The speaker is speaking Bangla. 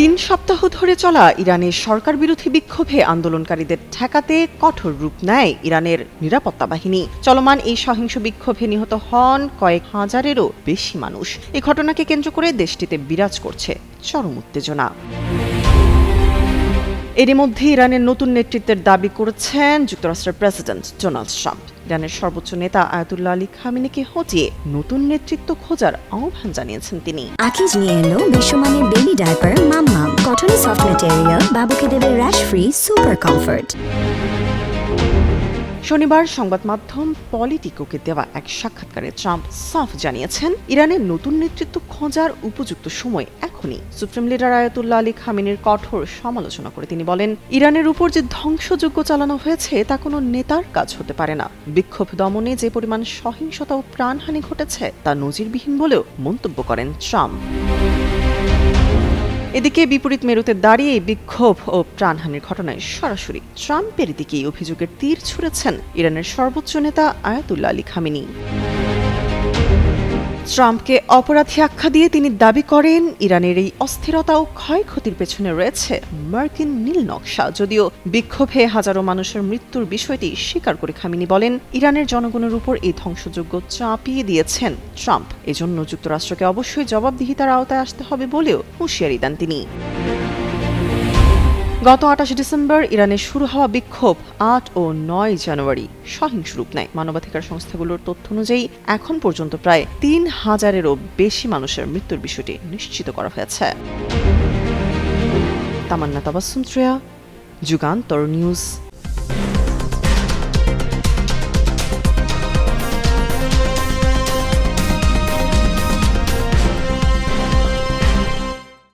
তিন সপ্তাহ ধরে চলা ইরানের সরকার বিরোধী বিক্ষোভে আন্দোলনকারীদের ঠেকাতে কঠোর রূপ নেয় ইরানের নিরাপত্তা বাহিনী। চলমান এই সহিংস বিক্ষোভে নিহত হন কয়েক হাজারেরও বেশি মানুষ। এই ঘটনাকে কেন্দ্র করে দেশটিতে বিরাজ করছে চরম উত্তেজনা। এরই মধ্যে ইরানের নতুন নেতৃত্বের দাবি করেছেন যুক্তরাষ্ট্রের প্রেসিডেন্ট ডোনাল্ড ট্রাম্প। ইরানের সর্বোচ্চ নেতা আয়াতুল্লাহ আলী খামেনিকে হটিয়ে নতুন নেতৃত্ব খোঁজার আহ্বান জানিয়েছেন তিনি। আকিজ নিয়ে এলো বিশ্বমানের বেবি ডায়াপার মাম্মাম, কটনে সফট ম্যাটেরিয়াল, বাবুকে দেবে র্যাশ ফ্রি সুপার কমফোর্ট। শনিবার সংবাদ মাধ্যম পলিটিকোকে দেওয়া এক সাক্ষাৎকারে ট্রাম্প সাফ জানিয়েছেন, ইরানের নতুন নেতৃত্ব খোঁজার উপযুক্ত সময় এখনই। সুপ্রিম লিডার আয়াতুল্লাহ আলী খামেনির কঠোর সমালোচনা করে তিনি বলেন, ইরানের উপর যে ধ্বংসযজ্ঞ চালানো হয়েছে তা কোনো নেতার কাজ হতে পারে না। বিক্ষোভ দমনে যে পরিমাণ সহিংসতা ও প্রাণহানি ঘটেছে তা নজিরবিহীন বলেও মন্তব্য করেন ট্রাম্প। এদিকে বিপরীত মেরুতে দাঁড়িয়ে বিক্ষোভ ও প্রাণহানির ঘটনায় সরাসরি ট্রাম্পের দিকেই অভিযোগের তীর ছুঁড়েছেন ইরানের সর্বোচ্চ নেতা আয়াতুল্লাহ আলী খামেনি। ট্রাম্পকে অপরাধী আখ্যা দিয়ে তিনি দাবি করেন, ইরানের এই অস্থিরতা ও ক্ষয়ক্ষতির পেছনে রয়েছে মার্কিন নীল নকশা। যদিও বিক্ষোভে হাজারো মানুষের মৃত্যুর বিষয়টি স্বীকার করে খামেনি বলেন, ইরানের জনগণের উপর এই ধ্বংসযজ্ঞ চাপিয়ে দিয়েছেন ট্রাম্প। এজন্য যুক্তরাষ্ট্রকে অবশ্যই জবাবদিহিতার আওতায় আসতে হবে বলেও হুঁশিয়ারি দেন তিনি। গত ২৮ ডিসেম্বর ইরানে শুরু হওয়া বিক্ষোভ ৮ ও ৯ জানুয়ারি সহিংস রূপ নেয়। মানবাধিকার সংস্থাগুলোর তথ্য অনুযায়ী এখন পর্যন্ত প্রায় ৩,০০০-এরও বেশি মানুষের মৃত্যুর বিষয়টি নিশ্চিত করা হয়েছে। তামান্না তাবাসসুম, যুগান্তর নিউজ।